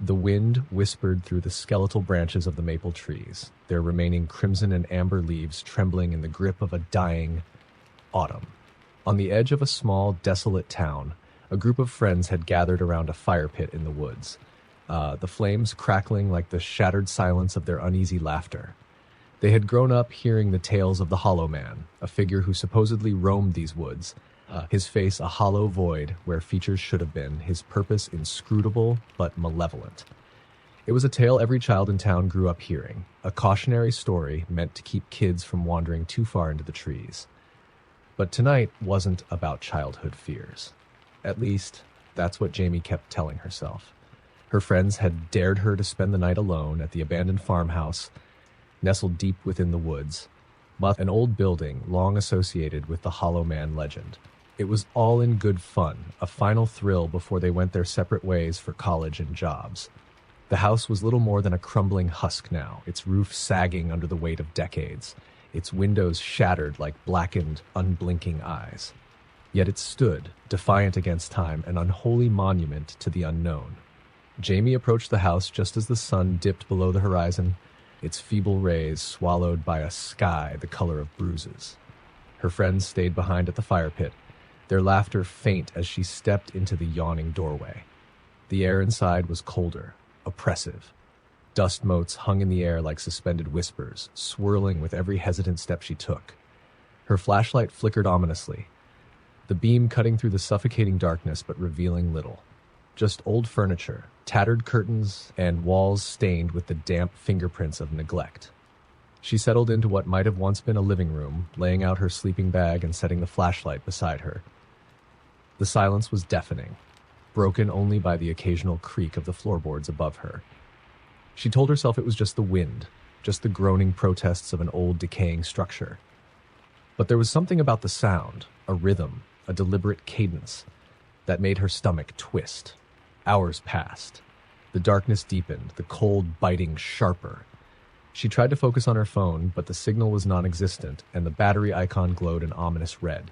The wind whispered through the skeletal branches of the maple trees, their remaining crimson and amber leaves trembling in the grip of a dying autumn. On the edge of a small, desolate town, a group of friends had gathered around a fire pit in the woods, the flames crackling like the shattered silence of their uneasy laughter. They had grown up hearing the tales of the Hollow Man, a figure who supposedly roamed these woods, his face a hollow void where features should have been, his purpose inscrutable but malevolent. It was a tale every child in town grew up hearing, a cautionary story meant to keep kids from wandering too far into the trees. But tonight wasn't about childhood fears. At least, that's what Jamie kept telling herself. Her friends had dared her to spend the night alone at the abandoned farmhouse, nestled deep within the woods, an old building long associated with the Hollow Man legend. It was all in good fun, a final thrill before they went their separate ways for college and jobs. The house was little more than a crumbling husk now, its roof sagging under the weight of decades, its windows shattered like blackened, unblinking eyes. Yet it stood, defiant against time, an unholy monument to the unknown. Jamie approached the house just as the sun dipped below the horizon, its feeble rays swallowed by a sky the color of bruises. Her friends stayed behind at the fire pit, their laughter faint as she stepped into the yawning doorway. The air inside was colder, oppressive. Dust motes hung in the air like suspended whispers, swirling with every hesitant step she took. Her flashlight flickered ominously, the beam cutting through the suffocating darkness but revealing little. Just old furniture, tattered curtains, and walls stained with the damp fingerprints of neglect. She settled into what might have once been a living room, laying out her sleeping bag and setting the flashlight beside her. The silence was deafening, broken only by the occasional creak of the floorboards above her. She told herself it was just the wind, just the groaning protests of an old, decaying structure. But there was something about the sound, a rhythm, a deliberate cadence, that made her stomach twist. Hours passed. The darkness deepened, the cold biting sharper. She tried to focus on her phone, but the signal was non-existent, and the battery icon glowed an ominous red.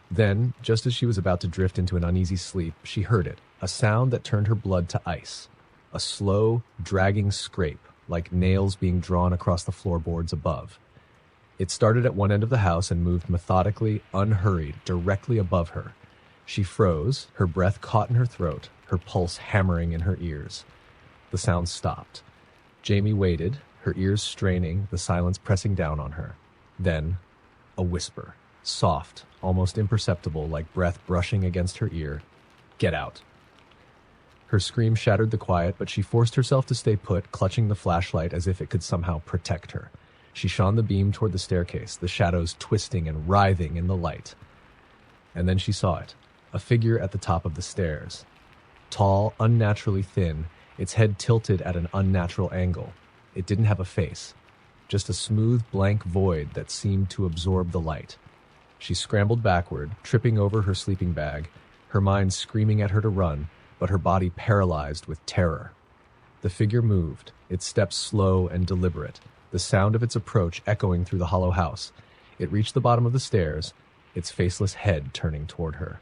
Then, just as she was about to drift into an uneasy sleep, she heard it, a sound that turned her blood to ice. A slow, dragging scrape, like nails being drawn across the floorboards above. It started at one end of the house and moved methodically, unhurried, directly above her. She froze, her breath caught in her throat, her pulse hammering in her ears. The sound stopped. Jamie waited, her ears straining, the silence pressing down on her. Then, a whisper, soft, almost imperceptible, like breath brushing against her ear. "Get out." Her scream shattered the quiet, but she forced herself to stay put, clutching the flashlight as if it could somehow protect her. She shone the beam toward the staircase, the shadows twisting and writhing in the light. And then she saw it, a figure at the top of the stairs. Tall, unnaturally thin, its head tilted at an unnatural angle. It didn't have a face, just a smooth, blank void that seemed to absorb the light. She scrambled backward, tripping over her sleeping bag, her mind screaming at her to run, but her body paralyzed with terror. The figure moved, its steps slow and deliberate, the sound of its approach echoing through the hollow house. It reached the bottom of the stairs, its faceless head turning toward her.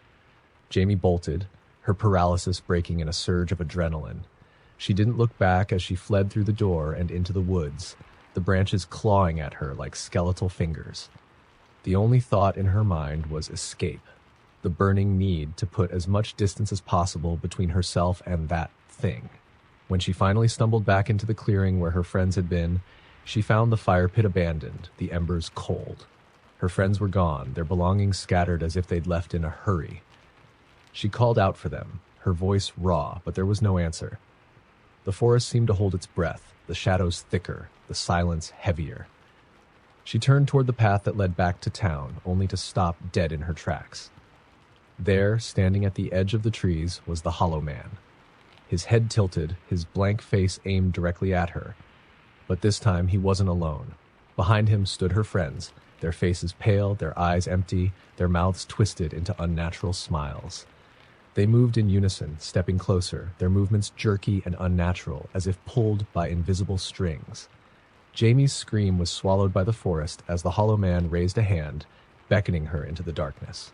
Jamie bolted, her paralysis breaking in a surge of adrenaline. She didn't look back as she fled through the door and into the woods, the branches clawing at her like skeletal fingers. The only thought in her mind was escape, the burning need to put as much distance as possible between herself and that thing. When she finally stumbled back into the clearing where her friends had been, she found the fire pit abandoned, the embers cold. Her friends were gone, their belongings scattered as if they'd left in a hurry. She called out for them, her voice raw, but there was no answer. The forest seemed to hold its breath, the shadows thicker, the silence heavier. She turned toward the path that led back to town, only to stop dead in her tracks. There, standing at the edge of the trees, was the Hollow Man. His head tilted, his blank face aimed directly at her. But this time he wasn't alone. Behind him stood her friends, their faces pale, their eyes empty, their mouths twisted into unnatural smiles. They moved in unison, stepping closer, their movements jerky and unnatural, as if pulled by invisible strings. Jamie's scream was swallowed by the forest as the Hollow Man raised a hand, beckoning her into the darkness.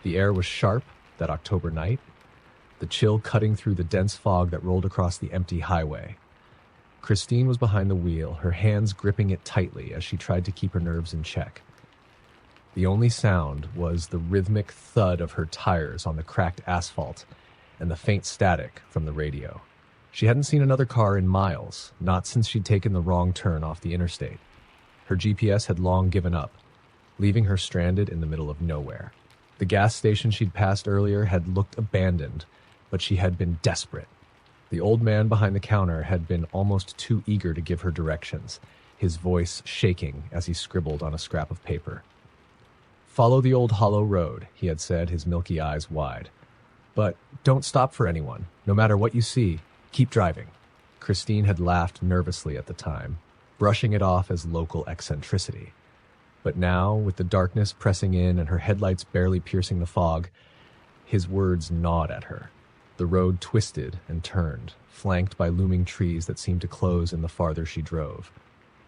The air was sharp that October night. the chill cutting through the dense fog that rolled across the empty highway. Christine was behind the wheel, her hands gripping it tightly as she tried to keep her nerves in check. The only sound was the rhythmic thud of her tires on the cracked asphalt and the faint static from the radio. She hadn't seen another car in miles, not since she'd taken the wrong turn off the interstate. Her GPS had long given up, leaving her stranded in the middle of nowhere. The gas station she'd passed earlier had looked abandoned, but she had been desperate. The old man behind the counter had been almost too eager to give her directions, his voice shaking as he scribbled on a scrap of paper. "Follow the old hollow road," he had said, his milky eyes wide. "But don't stop for anyone. No matter what you see, keep driving." Christine had laughed nervously at the time, brushing it off as local eccentricity. But now, with the darkness pressing in and her headlights barely piercing the fog, his words gnawed at her. The road twisted and turned, flanked by looming trees that seemed to close in the farther she drove.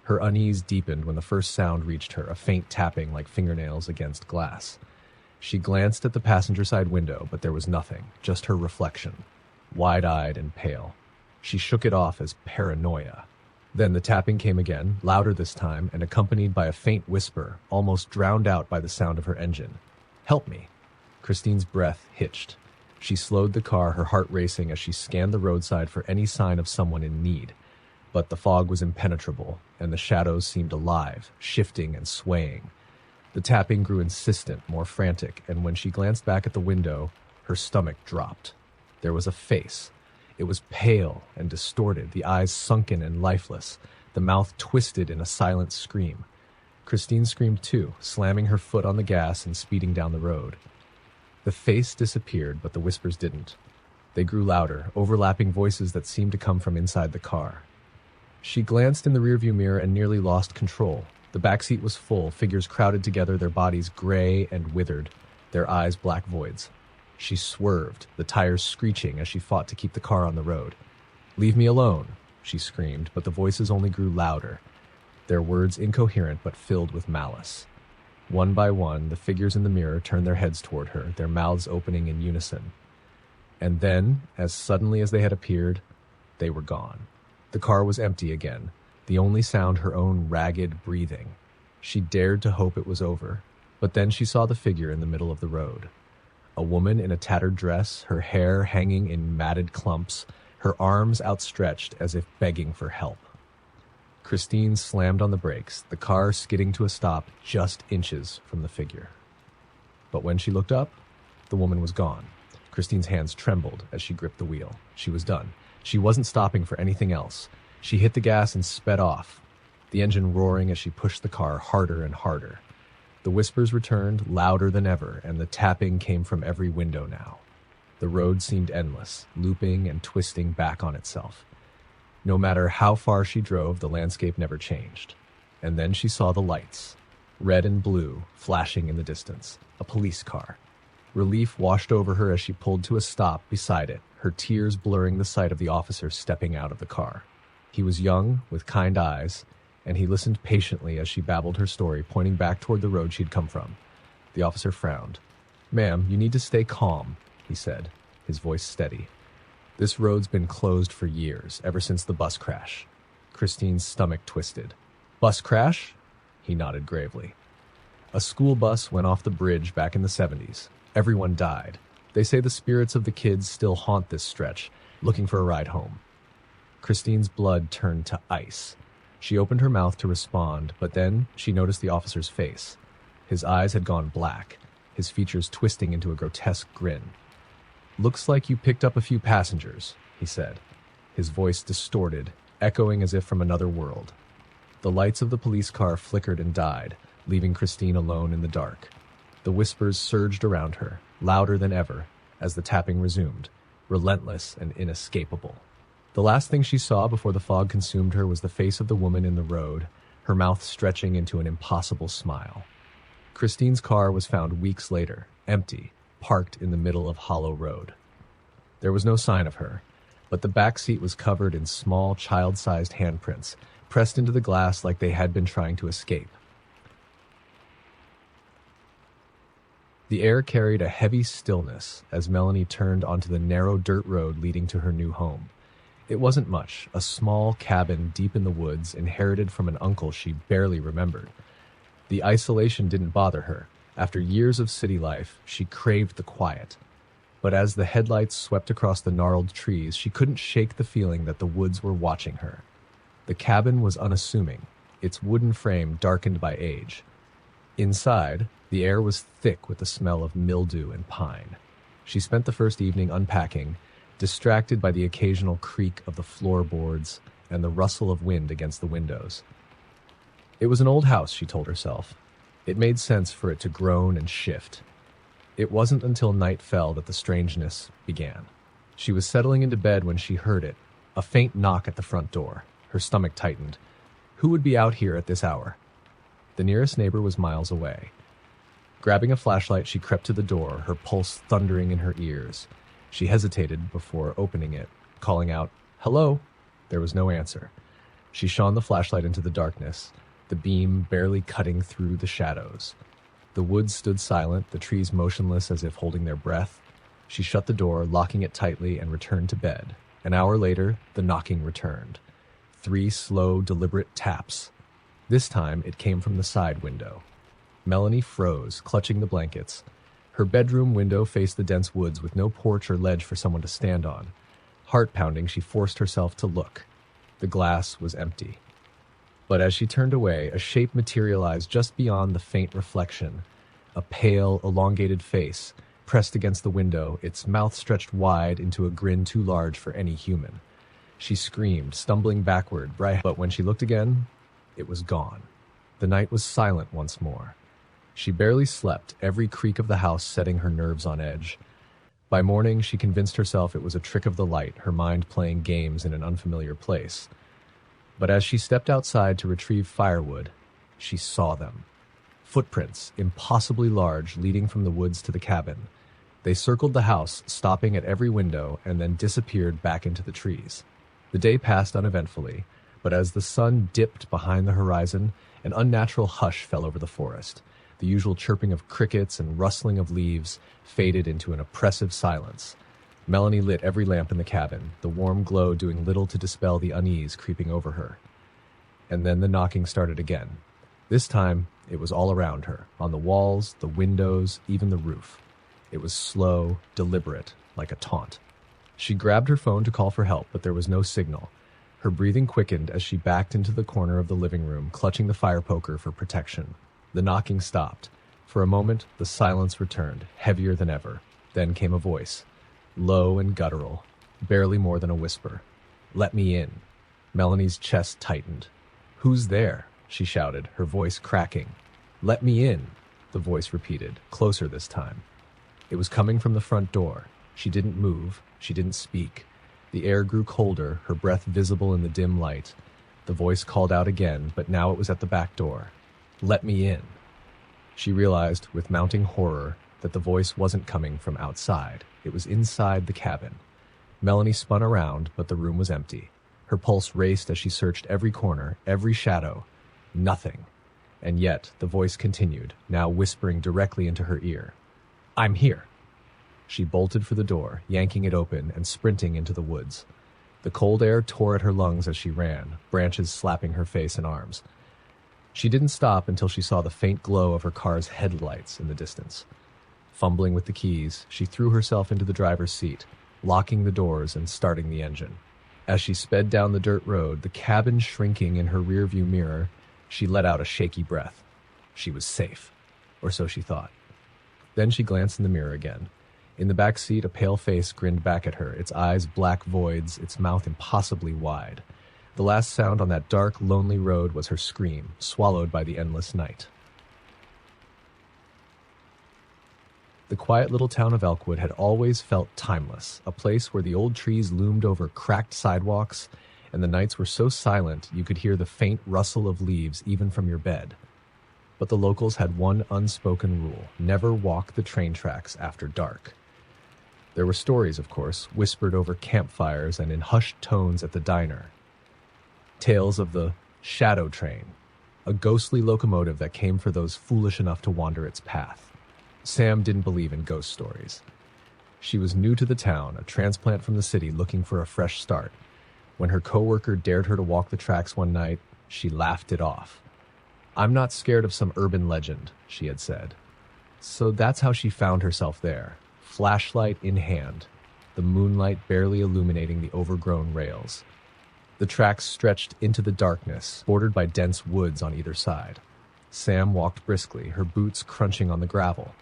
Her unease deepened when the first sound reached her, a faint tapping like fingernails against glass. She glanced at the passenger side window, but there was nothing, just her reflection, wide-eyed and pale. She shook it off as paranoia. Then the tapping came again, louder this time, and accompanied by a faint whisper, almost drowned out by the sound of her engine. "Help me." Christine's breath hitched. She slowed the car, her heart racing as she scanned the roadside for any sign of someone in need. But the fog was impenetrable, and the shadows seemed alive, shifting and swaying. The tapping grew insistent, more frantic, and when she glanced back at the window, her stomach dropped. There was a face. It was pale and distorted, the eyes sunken and lifeless, the mouth twisted in a silent scream. Christine screamed too, slamming her foot on the gas and speeding down the road. The face disappeared, but the whispers didn't. They grew louder, overlapping voices that seemed to come from inside the car. She glanced in the rearview mirror and nearly lost control. The backseat was full, figures crowded together, their bodies gray and withered, their eyes black voids. She swerved, the tires screeching as she fought to keep the car on the road. "Leave me alone," she screamed, but the voices only grew louder, their words incoherent but filled with malice. One by one, the figures in the mirror turned their heads toward her, their mouths opening in unison. And then, as suddenly as they had appeared, they were gone. The car was empty again, the only sound her own ragged breathing. She dared to hope it was over, but then she saw the figure in the middle of the road. A woman in a tattered dress, her hair hanging in matted clumps, her arms outstretched as if begging for help. Christine slammed on the brakes, the car skidding to a stop just inches from the figure. But when she looked up, the woman was gone. Christine's hands trembled as she gripped the wheel. She was done. She wasn't stopping for anything else. She hit the gas and sped off, the engine roaring as she pushed the car harder and harder. The whispers returned, louder than ever, and the tapping came from every window now. The road seemed endless, looping and twisting back on itself. No matter how far she drove, the landscape never changed. And then she saw the lights, red and blue, flashing in the distance. A police car. Relief washed over her as she pulled to a stop beside it, her tears blurring the sight of the officer stepping out of the car. He was young, with kind eyes, and he listened patiently as she babbled her story, pointing back toward the road she'd come from. The officer frowned. "Ma'am, you need to stay calm," he said, his voice steady. "This road's been closed for years, ever since the bus crash." Christine's stomach twisted. "Bus crash?" He nodded gravely. "A school bus went off the bridge back in the 70s. Everyone died. They say the spirits of the kids still haunt this stretch, looking for a ride home." Christine's blood turned to ice. She opened her mouth to respond, but then she noticed the officer's face. His eyes had gone black, his features twisting into a grotesque grin. "Looks like you picked up a few passengers," he said, his voice distorted, echoing as if from another world. The lights of the police car flickered and died, leaving Christine alone in the dark. The whispers surged around her, louder than ever, as the tapping resumed, relentless and inescapable. The last thing she saw before the fog consumed her was the face of the woman in the road, her mouth stretching into an impossible smile. Christine's car was found weeks later, empty, parked in the middle of Hollow Road. There was no sign of her, but the back seat was covered in small, child-sized handprints, pressed into the glass like they had been trying to escape. The air carried a heavy stillness as Melanie turned onto the narrow dirt road leading to her new home. It wasn't much, a small cabin deep in the woods inherited from an uncle she barely remembered. The isolation didn't bother her. After years of city life, she craved the quiet. But as the headlights swept across the gnarled trees, she couldn't shake the feeling that the woods were watching her. The cabin was unassuming, its wooden frame darkened by age. Inside, the air was thick with the smell of mildew and pine. She spent the first evening unpacking, distracted by the occasional creak of the floorboards and the rustle of wind against the windows. It was an old house, she told herself. It made sense for it to groan and shift. It wasn't until night fell that the strangeness began. She was settling into bed when she heard it, a faint knock at the front door. Her stomach tightened. Who would be out here at this hour? The nearest neighbor was miles away. Grabbing a flashlight, she crept to the door, her pulse thundering in her ears. She hesitated before opening it, calling out, "Hello?" There was no answer. She shone the flashlight into the darkness, the beam barely cutting through the shadows. The woods stood silent, the trees motionless as if holding their breath. She shut the door, locking it tightly, and returned to bed. An hour later, the knocking returned. 3 slow, deliberate taps. This time, it came from the side window. Melanie froze, clutching the blankets. Her bedroom window faced the dense woods with no porch or ledge for someone to stand on. Heart-pounding, she forced herself to look. The glass was empty. But as she turned away, a shape materialized just beyond the faint reflection. A pale, elongated face, pressed against the window, its mouth stretched wide into a grin too large for any human. She screamed, stumbling backward, but when she looked again, it was gone. The night was silent once more. She barely slept, every creak of the house setting her nerves on edge. By morning, she convinced herself it was a trick of the light, her mind playing games in an unfamiliar place. But as she stepped outside to retrieve firewood, she saw them. Footprints, impossibly large, leading from the woods to the cabin. They circled the house, stopping at every window, and then disappeared back into the trees. The day passed uneventfully, but as the sun dipped behind the horizon, an unnatural hush fell over the forest. The usual chirping of crickets and rustling of leaves faded into an oppressive silence. Melanie lit every lamp in the cabin, the warm glow doing little to dispel the unease creeping over her. And then the knocking started again. This time, it was all around her, on the walls, the windows, even the roof. It was slow, deliberate, like a taunt. She grabbed her phone to call for help, but there was no signal. Her breathing quickened as she backed into the corner of the living room, clutching the fire poker for protection. The knocking stopped. For a moment, the silence returned, heavier than ever. Then came a voice, low and guttural, barely more than a whisper. "Let me in." Melanie's chest tightened. "Who's there?" she shouted, her voice cracking. "Let me in," the voice repeated, closer this time. It was coming from the front door. She didn't move. She didn't speak. The air grew colder, her breath visible in the dim light. The voice called out again, but now it was at the back door. "Let me in." She realized, with mounting horror, that the voice wasn't coming from outside. It was inside the cabin. Melanie spun around, but the room was empty. Her pulse raced as she searched every corner, every shadow. Nothing. And yet, the voice continued, now whispering directly into her ear. "I'm here." She bolted for the door, yanking it open and sprinting into the woods. The cold air tore at her lungs as she ran, branches slapping her face and arms. She didn't stop until she saw the faint glow of her car's headlights in the distance. Fumbling with the keys, she threw herself into the driver's seat, locking the doors and starting the engine. As she sped down the dirt road, the cabin shrinking in her rearview mirror, she let out a shaky breath. She was safe, or so she thought. Then she glanced in the mirror again. In the back seat, a pale face grinned back at her, its eyes black voids, its mouth impossibly wide. The last sound on that dark, lonely road was her scream, swallowed by the endless night. The quiet little town of Elkwood had always felt timeless, a place where the old trees loomed over cracked sidewalks, and the nights were so silent you could hear the faint rustle of leaves even from your bed. But the locals had one unspoken rule: never walk the train tracks after dark. There were stories, of course, whispered over campfires and in hushed tones at the diner. Tales of the shadow train, a ghostly locomotive that came for those foolish enough to wander its path. Sam didn't believe in ghost stories. She was new to the town, a transplant from the city looking for a fresh start. When her coworker dared her to walk the tracks one night, she laughed it off. "I'm not scared of some urban legend," she had said. So that's how she found herself there, flashlight in hand, the moonlight barely illuminating the overgrown rails. The tracks stretched into the darkness, bordered by dense woods on either side. Sam walked briskly, her boots crunching on the gravel.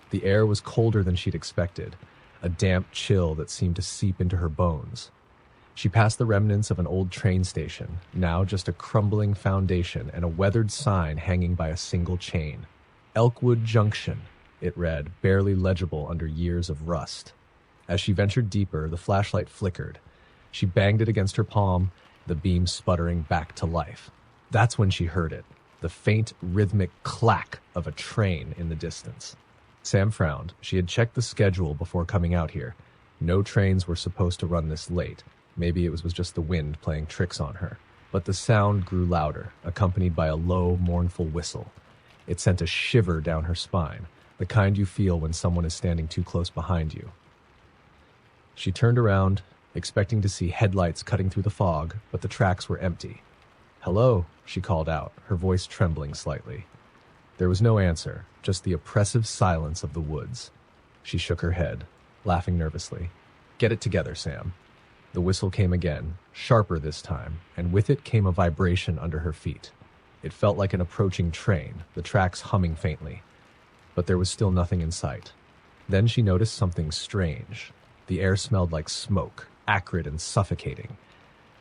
The air was colder than she'd expected, a damp chill that seemed to seep into her bones. She passed the remnants of an old train station, now just a crumbling foundation and a weathered sign hanging by a single chain. Elkwood Junction, it read, barely legible under years of rust. As she ventured deeper, the flashlight flickered. She banged it against her palm, the beam sputtering back to life. That's when she heard it, the faint, rhythmic clack of a train in the distance. Sam frowned. She had checked the schedule before coming out here. No trains were supposed to run this late. Maybe it was just the wind playing tricks on her. But the sound grew louder, accompanied by a low, mournful whistle. It sent a shiver down her spine, the kind you feel when someone is standing too close behind you. She turned around, expecting to see headlights cutting through the fog, but the tracks were empty. "Hello," she called out, her voice trembling slightly. There was no answer, just the oppressive silence of the woods. She shook her head, laughing nervously. "Get it together, Sam." The whistle came again, sharper this time, and with it came a vibration under her feet. It felt like an approaching train, the tracks humming faintly. But there was still nothing in sight. Then she noticed something strange. The air smelled like smoke, acrid and suffocating.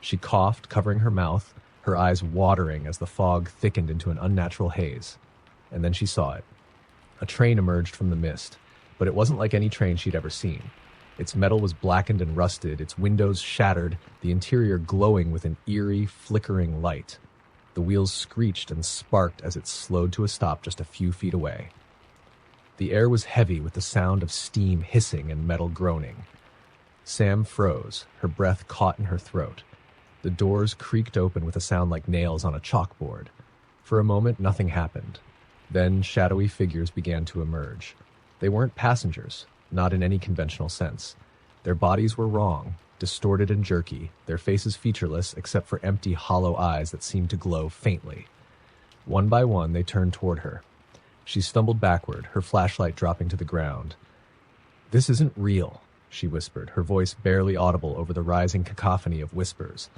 She coughed, covering her mouth, her eyes watering as the fog thickened into an unnatural haze. And then she saw it. A train emerged from the mist, but it wasn't like any train she'd ever seen. Its metal was blackened and rusted, its windows shattered, the interior glowing with an eerie, flickering light. The wheels screeched and sparked as it slowed to a stop just a few feet away. The air was heavy with the sound of steam hissing and metal groaning. Sam froze, her breath caught in her throat. The doors creaked open with a sound like nails on a chalkboard. For a moment, nothing happened. Then shadowy figures began to emerge. They weren't passengers, not in any conventional sense. Their bodies were wrong, distorted and jerky, their faces featureless except for empty, hollow eyes that seemed to glow faintly. One by one, they turned toward her. She stumbled backward, her flashlight dropping to the ground. "This isn't real," she whispered, her voice barely audible over the rising cacophony of whispers.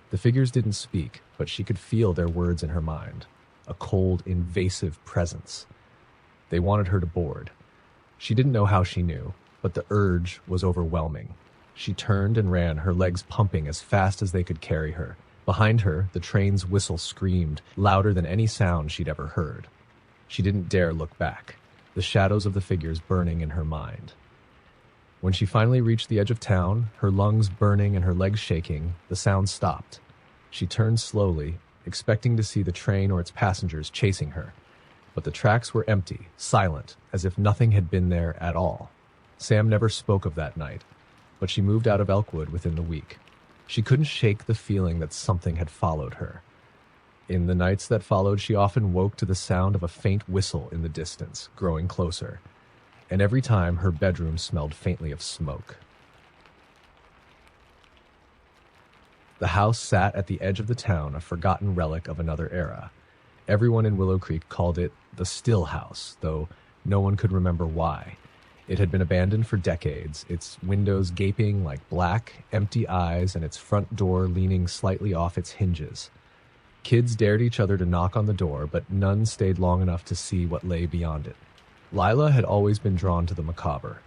The figures didn't speak, but she could feel their words in her mind. A cold, invasive presence. They wanted her to board. She didn't know how she knew, but the urge was overwhelming. She turned and ran, her legs pumping as fast as they could carry her. Behind her, the train's whistle screamed, louder than any sound she'd ever heard. She didn't dare look back, the shadows of the figures burning in her mind. When she finally reached the edge of town, her lungs burning and her legs shaking, the sound stopped. She turned slowly, expecting to see the train or its passengers chasing her. But the tracks were empty, silent, as if nothing had been there at all. Sam never spoke of that night, but she moved out of Elkwood within the week. She couldn't shake the feeling that something had followed her. In the nights that followed, she often woke to the sound of a faint whistle in the distance, growing closer. And every time, her bedroom smelled faintly of smoke. The house sat at the edge of the town, a forgotten relic of another era. Everyone in Willow Creek called it the Still House, though no one could remember why. It had been abandoned for decades, its windows gaping like black, empty eyes, and its front door leaning slightly off its hinges. Kids dared each other to knock on the door, but none stayed long enough to see what lay beyond it. Lila had always been drawn to the macabre.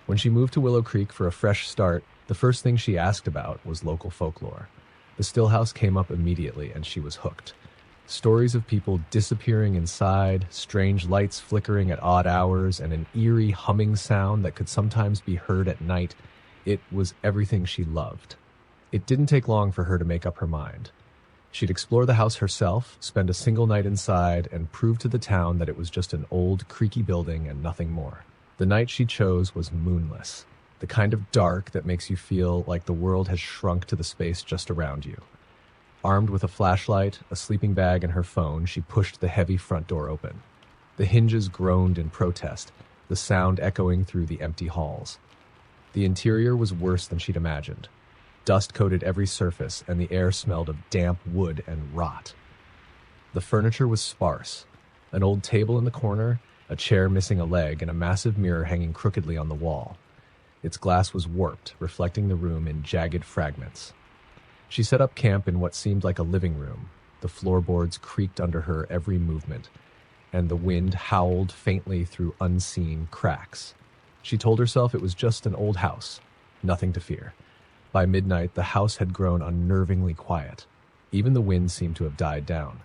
When she moved to Willow Creek for a fresh start, the first thing she asked about was local folklore. The Still House came up immediately, and she was hooked. Stories of people disappearing inside, strange lights flickering at odd hours, and an eerie humming sound that could sometimes be heard at night. It was everything she loved. It didn't take long for her to make up her mind. She'd explore the house herself, spend a single night inside, and prove to the town that it was just an old, creaky building and nothing more. The night she chose was moonless, the kind of dark that makes you feel like the world has shrunk to the space just around you. Armed with a flashlight, a sleeping bag, and her phone, she pushed the heavy front door open. The hinges groaned in protest, the sound echoing through the empty halls. The interior was worse than she'd imagined. Dust coated every surface, and the air smelled of damp wood and rot. The furniture was sparse. An old table in the corner, a chair missing a leg, and a massive mirror hanging crookedly on the wall. Its glass was warped, reflecting the room in jagged fragments. She set up camp in what seemed like a living room. The floorboards creaked under her every movement, and the wind howled faintly through unseen cracks. She told herself it was just an old house, nothing to fear. By midnight, the house had grown unnervingly quiet. Even the wind seemed to have died down.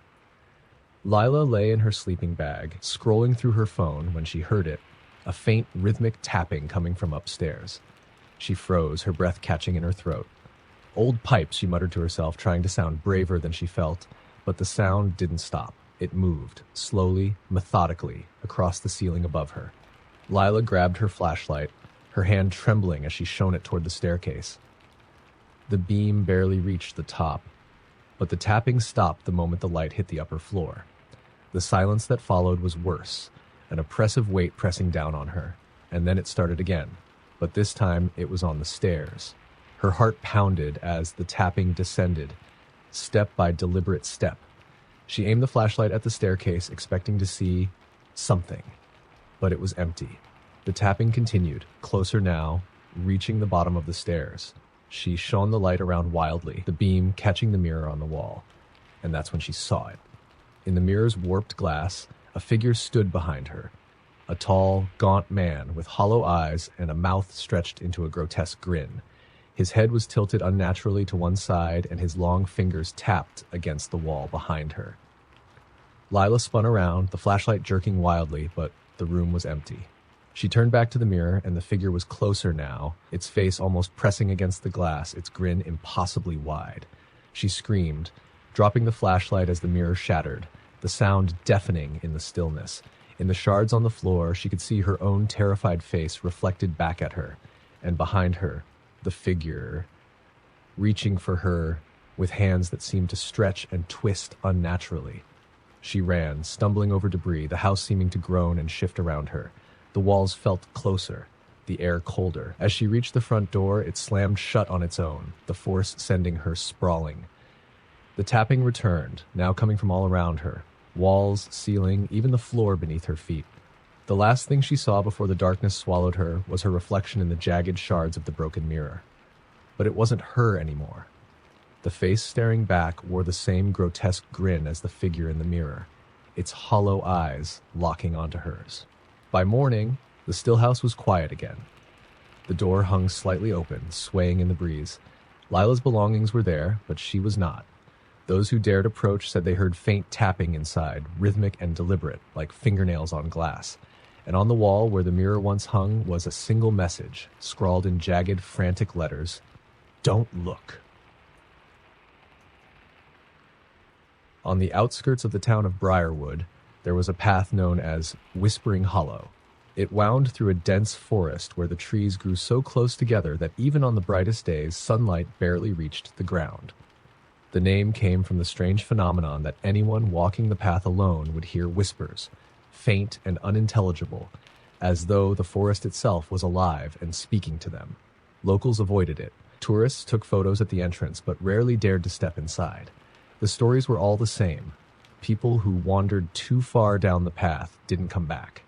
Lila lay in her sleeping bag, scrolling through her phone when she heard it, a faint rhythmic tapping coming from upstairs. She froze, her breath catching in her throat. Old pipes, she muttered to herself, trying to sound braver than she felt, but the sound didn't stop. It moved, slowly, methodically, across the ceiling above her. Lila grabbed her flashlight, her hand trembling as she shone it toward the staircase. The beam barely reached the top, but the tapping stopped the moment the light hit the upper floor. The silence that followed was worse, an oppressive weight pressing down on her, and then it started again, but this time it was on the stairs. Her heart pounded as the tapping descended, step by deliberate step. She aimed the flashlight at the staircase, expecting to see something, but it was empty. The tapping continued, closer now, reaching the bottom of the stairs. She shone the light around wildly, the beam catching the mirror on the wall, and that's when she saw it. In the mirror's warped glass, a figure stood behind her, a tall, gaunt man with hollow eyes and a mouth stretched into a grotesque grin. His head was tilted unnaturally to one side, and his long fingers tapped against the wall behind her. Lila spun around, the flashlight jerking wildly, but the room was empty. She turned back to the mirror, and the figure was closer now, its face almost pressing against the glass, its grin impossibly wide. She screamed, dropping the flashlight as the mirror shattered, the sound deafening in the stillness. In the shards on the floor, she could see her own terrified face reflected back at her, and behind her, the figure, reaching for her with hands that seemed to stretch and twist unnaturally. She ran, stumbling over debris, the house seeming to groan and shift around her. The walls felt closer, the air colder. As she reached the front door, it slammed shut on its own, the force sending her sprawling. The tapping returned, now coming from all around her. Walls, ceiling, even the floor beneath her feet. The last thing she saw before the darkness swallowed her was her reflection in the jagged shards of the broken mirror. But it wasn't her anymore. The face staring back wore the same grotesque grin as the figure in the mirror, its hollow eyes locking onto hers. By morning, the still house was quiet again. The door hung slightly open, swaying in the breeze. Lila's belongings were there, but she was not. Those who dared approach said they heard faint tapping inside, rhythmic and deliberate, like fingernails on glass. And on the wall where the mirror once hung was a single message, scrawled in jagged, frantic letters, "Don't look." On the outskirts of the town of Briarwood, there was a path known as Whispering Hollow. It wound through a dense forest where the trees grew so close together that even on the brightest days, sunlight barely reached the ground. The name came from the strange phenomenon that anyone walking the path alone would hear whispers, faint and unintelligible, as though the forest itself was alive and speaking to them. Locals avoided it. Tourists took photos at the entrance, but rarely dared to step inside. The stories were all the same. People who wandered too far down the path didn't come back,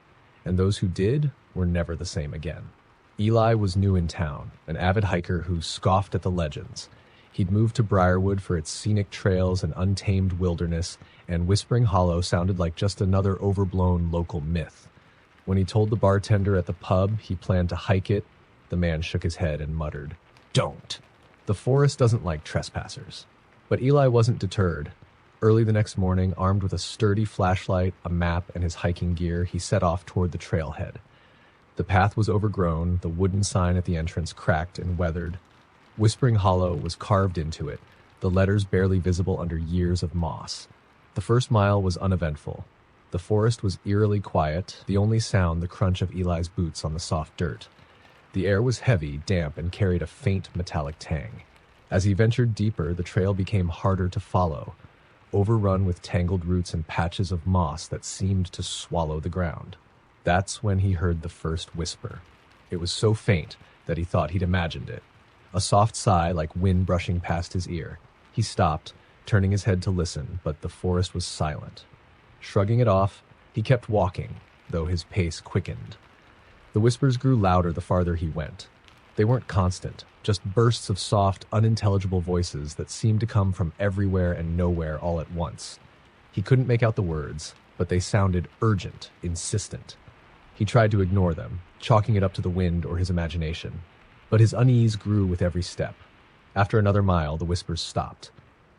and those who did were never the same again. Eli was new in town, an avid hiker who scoffed at the legends. He'd moved to Briarwood for its scenic trails and untamed wilderness, and Whispering Hollow sounded like just another overblown local myth. When he told the bartender at the pub he planned to hike it, the man shook his head and muttered, "Don't. The forest doesn't like trespassers." But Eli wasn't deterred. Early the next morning, armed with a sturdy flashlight, a map, and his hiking gear, he set off toward the trailhead. The path was overgrown, the wooden sign at the entrance cracked and weathered. Whispering Hollow was carved into it, the letters barely visible under years of moss. The first mile was uneventful. The forest was eerily quiet, the only sound the crunch of Eli's boots on the soft dirt. The air was heavy, damp, and carried a faint metallic tang. As he ventured deeper, the trail became harder to follow. overrun with tangled roots and patches of moss that seemed to swallow the ground. That's when he heard the first whisper. It was so faint that he thought he'd imagined it. A soft sigh like wind brushing past his ear. He stopped, turning his head to listen, but the forest was silent. Shrugging it off, he kept walking, though his pace quickened. The whispers grew louder the farther he went. They weren't constant, just bursts of soft, unintelligible voices that seemed to come from everywhere and nowhere all at once. He couldn't make out the words, but they sounded urgent, insistent. He tried to ignore them, chalking it up to the wind or his imagination. But his unease grew with every step. After another mile, the whispers stopped.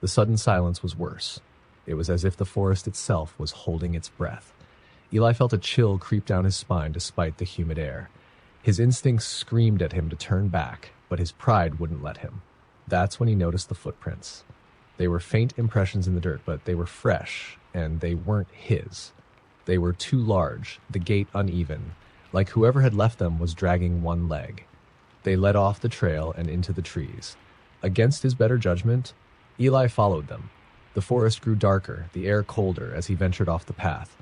The sudden silence was worse. It was as if the forest itself was holding its breath. Eli felt a chill creep down his spine despite the humid air. His instincts screamed at him to turn back, but his pride wouldn't let him. That's when he noticed the footprints. They were faint impressions in the dirt, but they were fresh, and they weren't his. They were too large, the gait uneven, like whoever had left them was dragging one leg. They led off the trail and into the trees. Against his better judgment, Eli followed them. The forest grew darker, the air colder as he ventured off the path.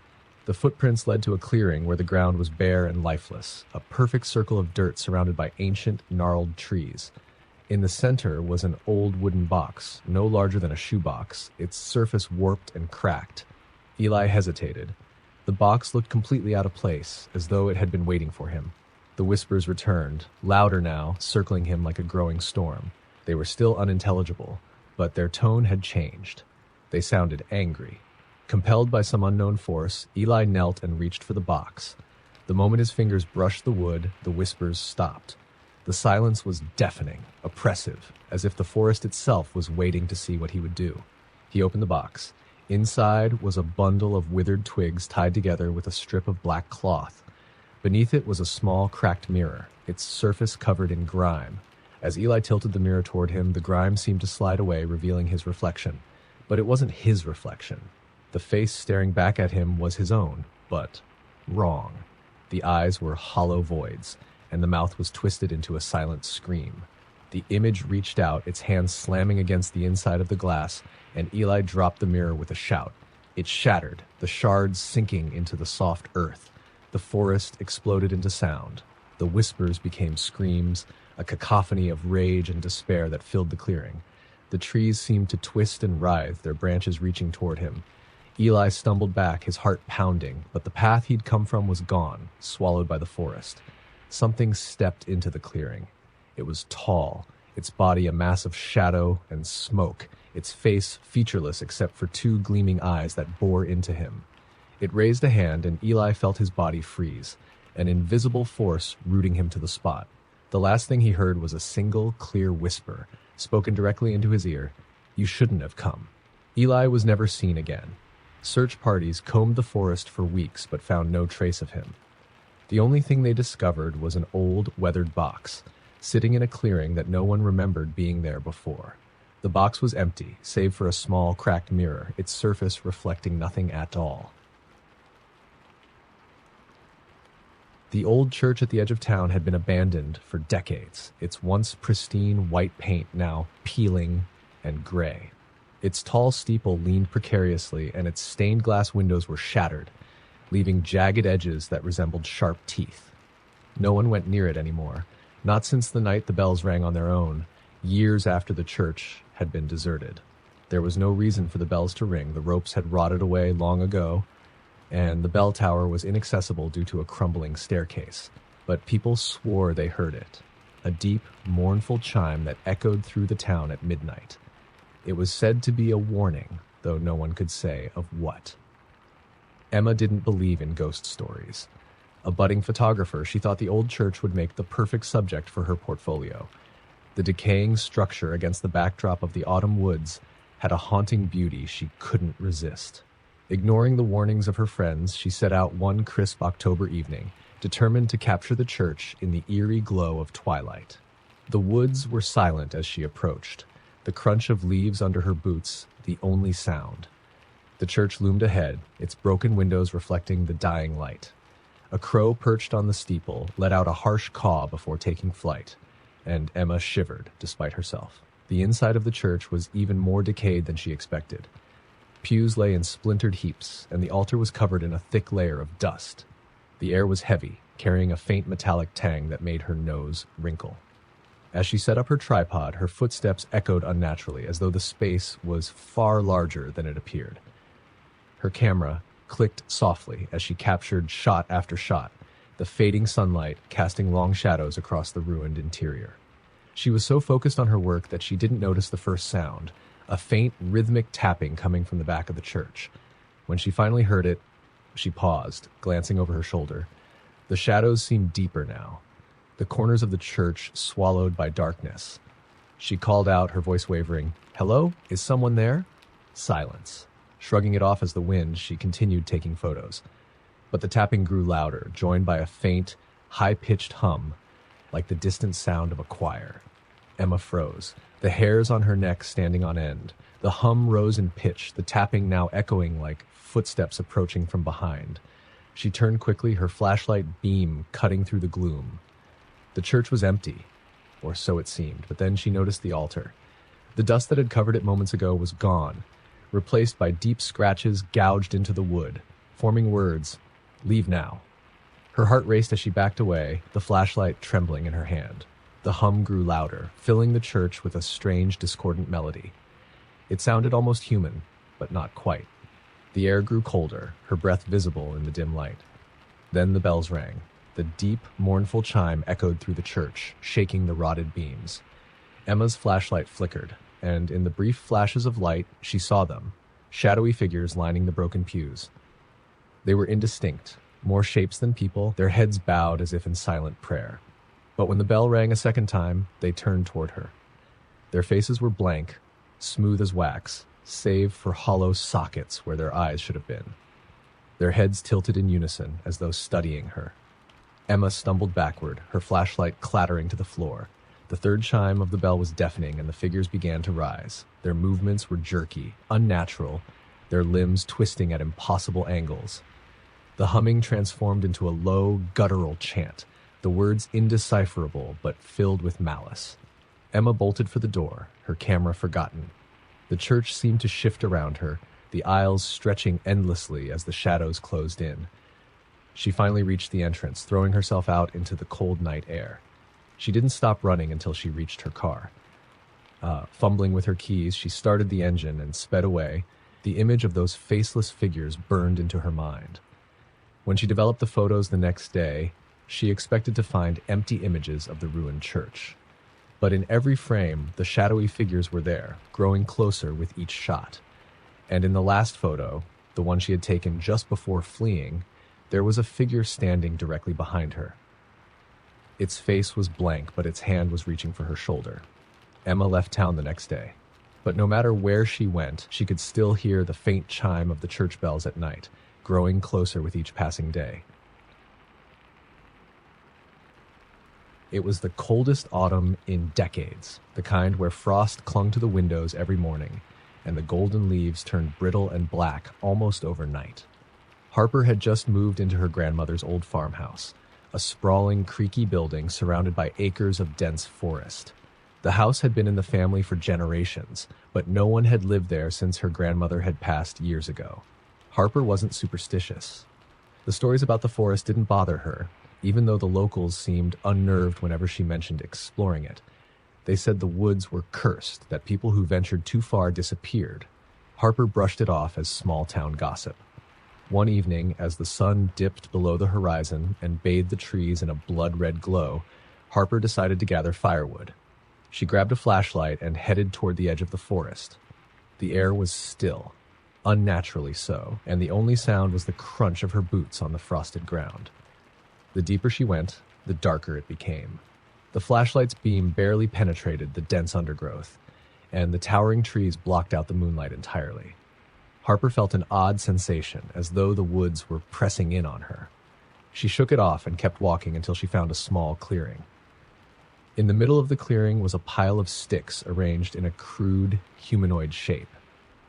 The footprints led to a clearing where the ground was bare and lifeless, a perfect circle of dirt surrounded by ancient, gnarled trees. In the center was an old wooden box, no larger than a shoebox, its surface warped and cracked. Eli hesitated. The box looked completely out of place, as though it had been waiting for him. The whispers returned, louder now, circling him like a growing storm. They were still unintelligible, but their tone had changed. They sounded angry. Compelled by some unknown force, Eli knelt and reached for the box. The moment his fingers brushed the wood, the whispers stopped. The silence was deafening, oppressive, as if the forest itself was waiting to see what he would do. He opened the box. Inside was a bundle of withered twigs tied together with a strip of black cloth. Beneath it was a small, cracked mirror, its surface covered in grime. As Eli tilted the mirror toward him, the grime seemed to slide away, revealing his reflection. But it wasn't his reflection. The face staring back at him was his own, but wrong. The eyes were hollow voids, and the mouth was twisted into a silent scream. The image reached out, its hands slamming against the inside of the glass, and Eli dropped the mirror with a shout. It shattered, the shards sinking into the soft earth. The forest exploded into sound. The whispers became screams, a cacophony of rage and despair that filled the clearing. The trees seemed to twist and writhe, their branches reaching toward him. Eli stumbled back, his heart pounding, but the path he'd come from was gone, swallowed by the forest. Something stepped into the clearing. It was tall, its body a mass of shadow and smoke, its face featureless except for two gleaming eyes that bore into him. It raised a hand, and Eli felt his body freeze, an invisible force rooting him to the spot. The last thing he heard was a single, clear whisper, spoken directly into his ear. "You shouldn't have come." Eli was never seen again. Search parties combed the forest for weeks but found no trace of him. The only thing they discovered was an old, weathered box, sitting in a clearing that no one remembered being there before. The box was empty, save for a small, cracked mirror, its surface reflecting nothing at all. The old church at the edge of town had been abandoned for decades, its once pristine white paint now peeling and gray. Its tall steeple leaned precariously, and its stained glass windows were shattered, leaving jagged edges that resembled sharp teeth. No one went near it anymore, not since the night the bells rang on their own, years after the church had been deserted. There was no reason for the bells to ring. The ropes had rotted away long ago, and the bell tower was inaccessible due to a crumbling staircase. But people swore they heard it, a deep, mournful chime that echoed through the town at midnight. It was said to be a warning, though no one could say of what. Emma didn't believe in ghost stories. A budding photographer, she thought the old church would make the perfect subject for her portfolio. The decaying structure against the backdrop of the autumn woods had a haunting beauty she couldn't resist. Ignoring the warnings of her friends, she set out one crisp October evening, determined to capture the church in the eerie glow of twilight. The woods were silent as she approached, the crunch of leaves under her boots the only sound. The church loomed ahead, its broken windows reflecting the dying light. A crow perched on the steeple let out a harsh caw before taking flight, and Emma shivered despite herself. The inside of the church was even more decayed than she expected. Pews lay in splintered heaps, and the altar was covered in a thick layer of dust. The air was heavy, carrying a faint metallic tang that made her nose wrinkle. As she set up her tripod, her footsteps echoed unnaturally, as though the space was far larger than it appeared. Her camera clicked softly as she captured shot after shot, the fading sunlight casting long shadows across the ruined interior. She was so focused on her work that she didn't notice the first sound, a faint, rhythmic tapping coming from the back of the church. When she finally heard it, she paused, glancing over her shoulder. The shadows seemed deeper now, the corners of the church swallowed by darkness. She called out, her voice wavering, "Hello? Is someone there?" Silence. Shrugging it off as the wind, she continued taking photos. But the tapping grew louder, joined by a faint, high-pitched hum, like the distant sound of a choir. Emma froze, the hairs on her neck standing on end. The hum rose in pitch, the tapping now echoing like footsteps approaching from behind. She turned quickly, her flashlight beam cutting through the gloom. The church was empty, or so it seemed, but then she noticed the altar. The dust that had covered it moments ago was gone, replaced by deep scratches gouged into the wood, forming words, "Leave now." Her heart raced as she backed away, the flashlight trembling in her hand. The hum grew louder, filling the church with a strange, discordant melody. It sounded almost human, but not quite. The air grew colder, her breath visible in the dim light. Then the bells rang. The deep, mournful chime echoed through the church, shaking the rotted beams. Emma's flashlight flickered, and in the brief flashes of light, she saw them, shadowy figures lining the broken pews. They were indistinct, more shapes than people, their heads bowed as if in silent prayer. But when the bell rang a second time, they turned toward her. Their faces were blank, smooth as wax, save for hollow sockets where their eyes should have been. Their heads tilted in unison, as though studying her. Emma stumbled backward, her flashlight clattering to the floor. The third chime of the bell was deafening, and the figures began to rise. Their movements were jerky, unnatural, their limbs twisting at impossible angles. The humming transformed into a low, guttural chant, the words indecipherable but filled with malice. Emma bolted for the door, her camera forgotten. The church seemed to shift around her, the aisles stretching endlessly as the shadows closed in. She finally reached the entrance, throwing herself out into the cold night air. She didn't stop running until she reached her car. Fumbling with her keys, she started the engine and sped away. The image of those faceless figures burned into her mind. When she developed the photos the next day, she expected to find empty images of the ruined church. But in every frame, the shadowy figures were there, growing closer with each shot. And in the last photo, the one she had taken just before fleeing, there was a figure standing directly behind her. Its face was blank, but its hand was reaching for her shoulder. Emma left town the next day. But no matter where she went, she could still hear the faint chime of the church bells at night, growing closer with each passing day. It was the coldest autumn in decades, the kind where frost clung to the windows every morning, and the golden leaves turned brittle and black almost overnight. Harper had just moved into her grandmother's old farmhouse, a sprawling, creaky building surrounded by acres of dense forest. The house had been in the family for generations, but no one had lived there since her grandmother had passed years ago. Harper wasn't superstitious. The stories about the forest didn't bother her, even though the locals seemed unnerved whenever she mentioned exploring it. They said the woods were cursed, that people who ventured too far disappeared. Harper brushed it off as small-town gossip. One evening, as the sun dipped below the horizon and bathed the trees in a blood-red glow, Harper decided to gather firewood. She grabbed a flashlight and headed toward the edge of the forest. The air was still, unnaturally so, and the only sound was the crunch of her boots on the frosted ground. The deeper she went, the darker it became. The flashlight's beam barely penetrated the dense undergrowth, and the towering trees blocked out the moonlight entirely. Harper felt an odd sensation, as though the woods were pressing in on her. She shook it off and kept walking until she found a small clearing. In the middle of the clearing was a pile of sticks arranged in a crude, humanoid shape.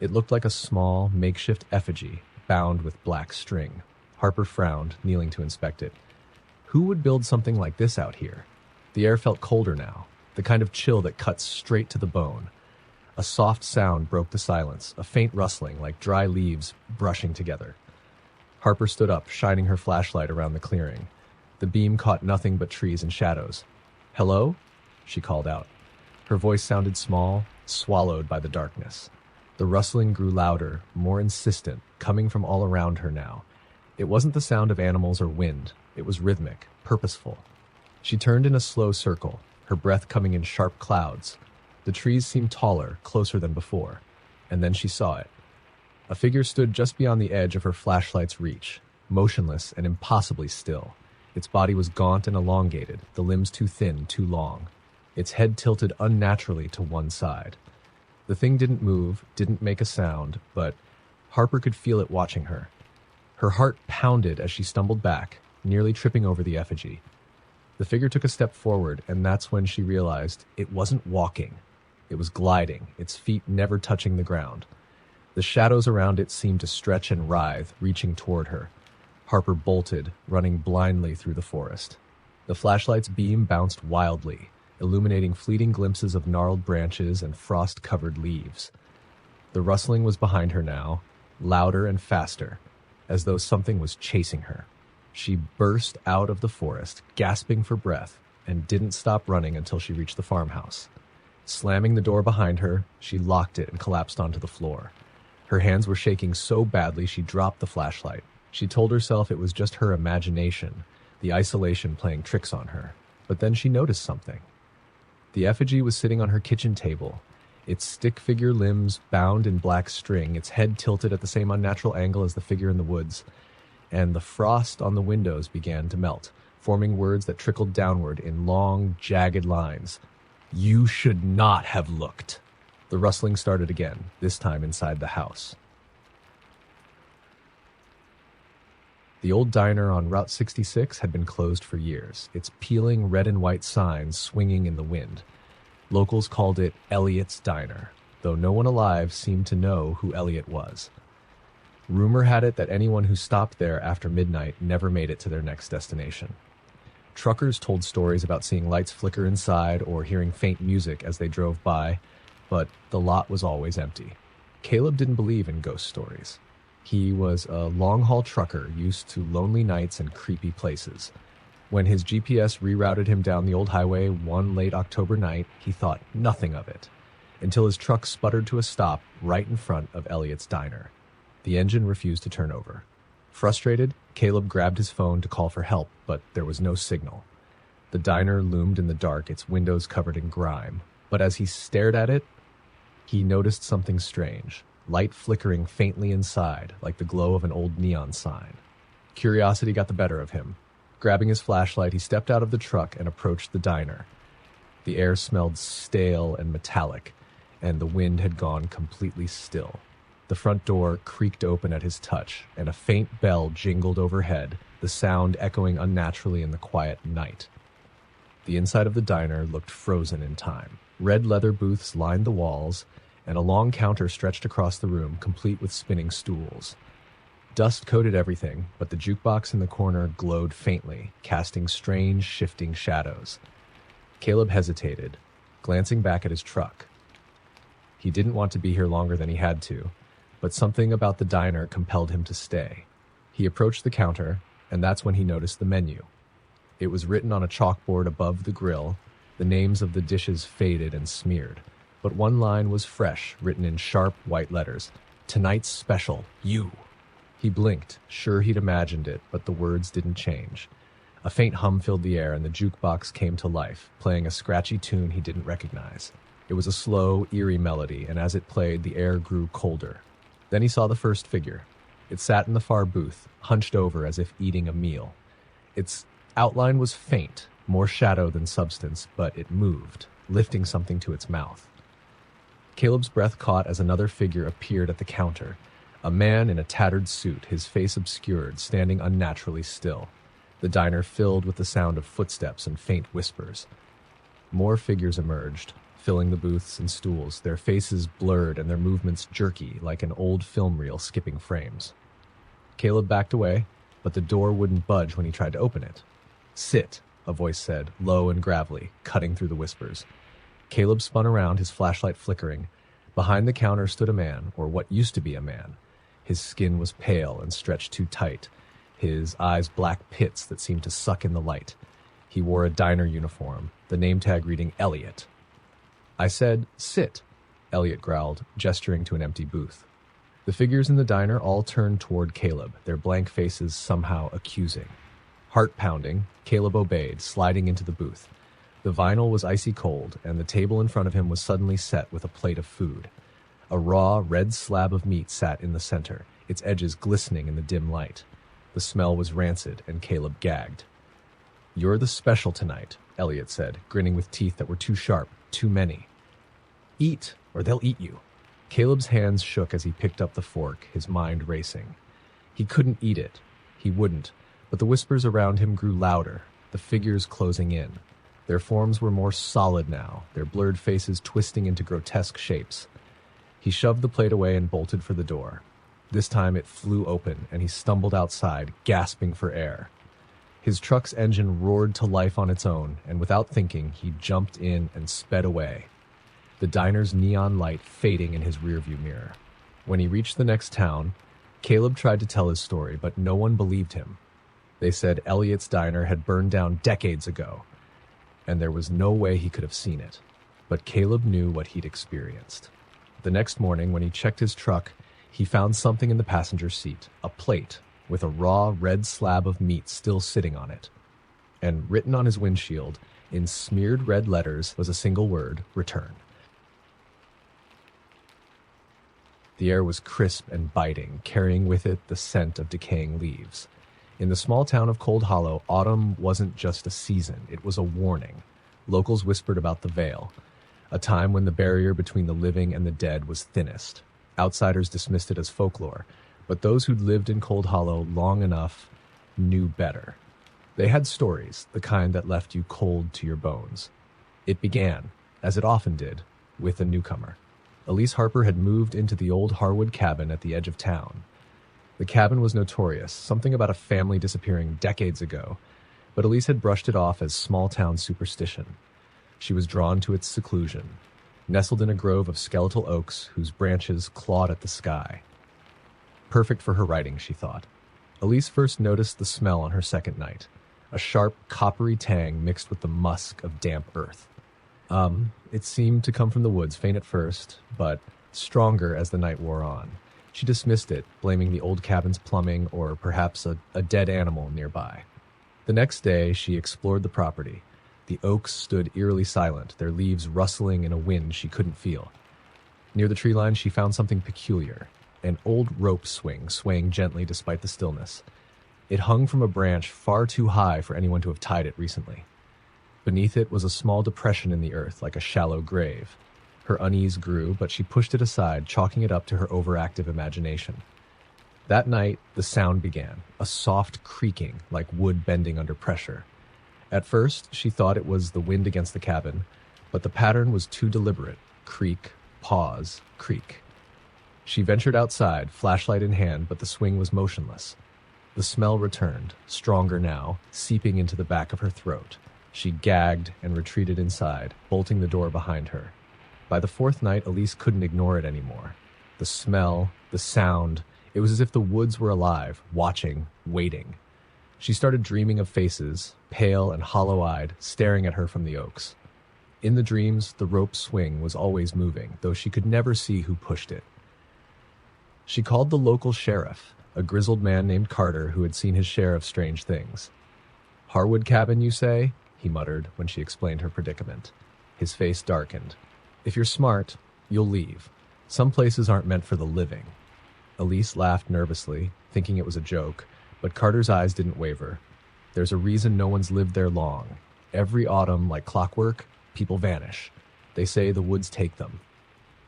It looked like a small, makeshift effigy, bound with black string. Harper frowned, kneeling to inspect it. Who would build something like this out here? The air felt colder now, the kind of chill that cuts straight to the bone. A soft sound broke the silence, a faint rustling like dry leaves brushing together. Harper stood up, shining her flashlight around the clearing. The beam caught nothing but trees and shadows. "Hello?" she called out. Her voice sounded small, swallowed by the darkness. The rustling grew louder, more insistent, coming from all around her now. It wasn't the sound of animals or wind. It was rhythmic, purposeful. She turned in a slow circle, her breath coming in sharp clouds. The trees seemed taller, closer than before. And then she saw it. A figure stood just beyond the edge of her flashlight's reach, motionless and impossibly still. Its body was gaunt and elongated, the limbs too thin, too long. Its head tilted unnaturally to one side. The thing didn't move, didn't make a sound, but Harper could feel it watching her. Her heart pounded as she stumbled back, nearly tripping over the effigy. The figure took a step forward, and that's when she realized it wasn't walking. It was gliding, its feet never touching the ground. The shadows around it seemed to stretch and writhe, reaching toward her. Harper bolted, running blindly through the forest. The flashlight's beam bounced wildly, illuminating fleeting glimpses of gnarled branches and frost-covered leaves. The rustling was behind her now, louder and faster, as though something was chasing her. She burst out of the forest, gasping for breath, and didn't stop running until she reached the farmhouse. Slamming the door behind her, she locked it and collapsed onto the floor. Her hands were shaking so badly she dropped the flashlight. She told herself it was just her imagination, the isolation playing tricks on her. But then she noticed something. The effigy was sitting on her kitchen table, its stick-figure limbs bound in black string, its head tilted at the same unnatural angle as the figure in the woods, and the frost on the windows began to melt, forming words that trickled downward in long, jagged lines. "You should not have looked." The rustling started again, this time inside the house. The old diner on Route 66 had been closed for years, its peeling red and white signs swinging in the wind. Locals called it Elliot's Diner, though no one alive seemed to know who Elliot was. Rumor had it that anyone who stopped there after midnight never made it to their next destination. Truckers told stories about seeing lights flicker inside or hearing faint music as they drove by, but the lot was always empty. Caleb didn't believe in ghost stories. He was a long-haul trucker used to lonely nights and creepy places. When his GPS rerouted him down the old highway one late October night, he thought nothing of it, until his truck sputtered to a stop right in front of Elliot's Diner. The engine refused to turn over. Frustrated, Caleb grabbed his phone to call for help, but there was no signal. The diner loomed in the dark, its windows covered in grime. But as he stared at it, he noticed something strange, light flickering faintly inside, like the glow of an old neon sign. Curiosity got the better of him. Grabbing his flashlight, he stepped out of the truck and approached the diner. The air smelled stale and metallic, and the wind had gone completely still. The front door creaked open at his touch, and a faint bell jingled overhead, the sound echoing unnaturally in the quiet night. The inside of the diner looked frozen in time. Red leather booths lined the walls, and a long counter stretched across the room, complete with spinning stools. Dust coated everything, but the jukebox in the corner glowed faintly, casting strange, shifting shadows. Caleb hesitated, glancing back at his truck. He didn't want to be here longer than he had to, but something about the diner compelled him to stay. He approached the counter, and that's when he noticed the menu. It was written on a chalkboard above the grill, the names of the dishes faded and smeared, but one line was fresh, written in sharp white letters. "Tonight's special, you." He blinked, sure he'd imagined it, but the words didn't change. A faint hum filled the air, and the jukebox came to life, playing a scratchy tune he didn't recognize. It was a slow, eerie melody, and as it played, the air grew colder. Then he saw the first figure. It sat in the far booth, hunched over as if eating a meal. Its outline was faint, more shadow than substance, but it moved, lifting something to its mouth. Caleb's breath caught as another figure appeared at the counter, a man in a tattered suit, his face obscured, standing unnaturally still. The diner filled with the sound of footsteps and faint whispers. More figures emerged, filling the booths and stools, their faces blurred and their movements jerky like an old film reel skipping frames. Caleb backed away, but the door wouldn't budge when he tried to open it. "Sit," a voice said, low and gravelly, cutting through the whispers. Caleb spun around, his flashlight flickering. Behind the counter stood a man, or what used to be a man. His skin was pale and stretched too tight, his eyes black pits that seemed to suck in the light. He wore a diner uniform, the name tag reading Elliot. I said, "Sit," Elliot growled, gesturing to an empty booth. The figures in the diner all turned toward Caleb, their blank faces somehow accusing. Heart pounding, Caleb obeyed, sliding into the booth. The vinyl was icy cold, and the table in front of him was suddenly set with a plate of food. A raw, red slab of meat sat in the center, its edges glistening in the dim light. The smell was rancid, and Caleb gagged. "You're the special tonight," Elliot said, grinning with teeth that were too sharp, too many. "Eat, or they'll eat you." Caleb's hands shook as he picked up the fork, his mind racing. He couldn't eat it. He wouldn't, but the whispers around him grew louder, the figures closing in. Their forms were more solid now, their blurred faces twisting into grotesque shapes. He shoved the plate away and bolted for the door. This time it flew open, and he stumbled outside, gasping for air. His truck's engine roared to life on its own, and without thinking, he jumped in and sped away, the diner's neon light fading in his rearview mirror. When he reached the next town, Caleb tried to tell his story, but no one believed him. They said Elliot's diner had burned down decades ago, and there was no way he could have seen it. But Caleb knew what he'd experienced. The next morning, when he checked his truck, he found something in the passenger seat, a plate with a raw red slab of meat still sitting on it. And written on his windshield, in smeared red letters, was a single word, "Return." The air was crisp and biting, carrying with it the scent of decaying leaves. In the small town of Cold Hollow, autumn wasn't just a season, it was a warning. Locals whispered about the Veil, a time when the barrier between the living and the dead was thinnest. Outsiders dismissed it as folklore, but those who'd lived in Cold Hollow long enough knew better. They had stories, the kind that left you cold to your bones. It began, as it often did, with a newcomer. Elise Harper had moved into the old Harwood cabin at the edge of town. The cabin was notorious, something about a family disappearing decades ago, but Elise had brushed it off as small-town superstition. She was drawn to its seclusion, nestled in a grove of skeletal oaks whose branches clawed at the sky. Perfect for her writing, she thought. Elise first noticed the smell on her second night, a sharp, coppery tang mixed with the musk of damp earth. It seemed to come from the woods, faint at first, but stronger as the night wore on. She dismissed it, blaming the old cabin's plumbing or perhaps a dead animal nearby. The next day, she explored the property. The oaks stood eerily silent, their leaves rustling in a wind she couldn't feel. Near the tree line, she found something peculiar, an old rope swing swaying gently despite the stillness. It hung from a branch far too high for anyone to have tied it recently. Beneath it was a small depression in the earth, like a shallow grave. Her unease grew, but she pushed it aside, chalking it up to her overactive imagination. That night, the sound began, a soft creaking, like wood bending under pressure. At first, she thought it was the wind against the cabin, but the pattern was too deliberate. Creak, pause, creak. She ventured outside, flashlight in hand, but the swing was motionless. The smell returned, stronger now, seeping into the back of her throat. She gagged and retreated inside, bolting the door behind her. By the fourth night, Elise couldn't ignore it anymore. The smell, the sound, it was as if the woods were alive, watching, waiting. She started dreaming of faces, pale and hollow-eyed, staring at her from the oaks. In the dreams, the rope swing was always moving, though she could never see who pushed it. She called the local sheriff, a grizzled man named Carter who had seen his share of strange things. "Harwood cabin, you say?" he muttered when she explained her predicament. His face darkened. "If you're smart, you'll leave. Some places aren't meant for the living." Elise laughed nervously, thinking it was a joke, but Carter's eyes didn't waver. "There's a reason no one's lived there long. Every autumn, like clockwork, people vanish. They say the woods take them."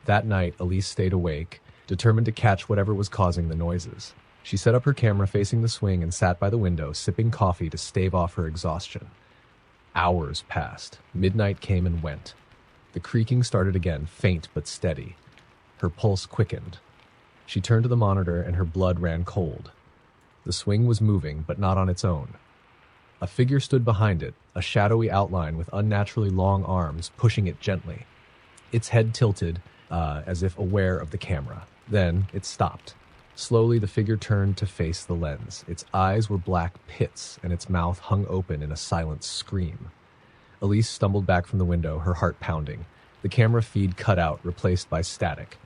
That night, Elise stayed awake, determined to catch whatever was causing the noises. She set up her camera facing the swing and sat by the window, sipping coffee to stave off her exhaustion. Hours passed. Midnight came and went. The creaking started again, faint but steady. Her pulse quickened. She turned to the monitor and her blood ran cold. The swing was moving, but not on its own. A figure stood behind it, a shadowy outline with unnaturally long arms, pushing it gently. Its head tilted, as if aware of the camera. Then it stopped. Slowly, the figure turned to face the lens. Its eyes were black pits, and its mouth hung open in a silent scream. Elise stumbled back from the window, her heart pounding. The camera feed cut out, replaced by static.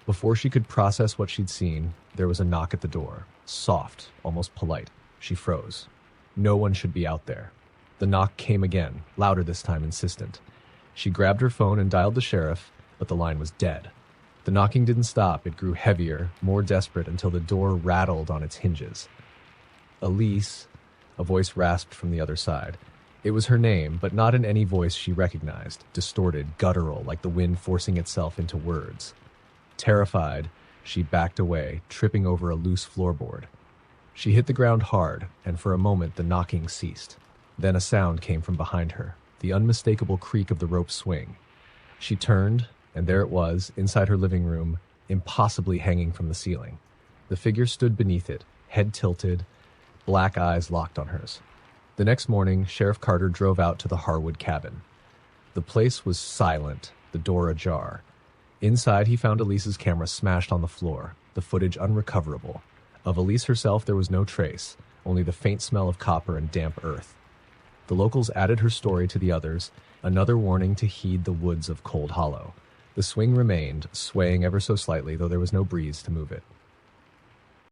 Before she could process what she'd seen, there was a knock at the door. Soft, almost polite. She froze. No one should be out there. The knock came again, louder this time, insistent. She grabbed her phone and dialed the sheriff, but the line was dead. The knocking didn't stop. It grew heavier, more desperate, until the door rattled on its hinges. Elise, a voice rasped from the other side. It was her name, but not in any voice she recognized, distorted, guttural, like the wind forcing itself into words. Terrified, she backed away, tripping over a loose floorboard. She hit the ground hard, and for a moment the knocking ceased. Then a sound came from behind her, the unmistakable creak of the rope swing. She turned, and there it was, inside her living room, impossibly hanging from the ceiling. The figure stood beneath it, head tilted, black eyes locked on hers. The next morning, Sheriff Carter drove out to the Harwood cabin. The place was silent, the door ajar. Inside, he found Elise's camera smashed on the floor, the footage unrecoverable. Of Elise herself, there was no trace, only the faint smell of copper and damp earth. The locals added her story to the others, another warning to heed the woods of Cold Hollow. The swing remained, swaying ever so slightly, though there was no breeze to move it.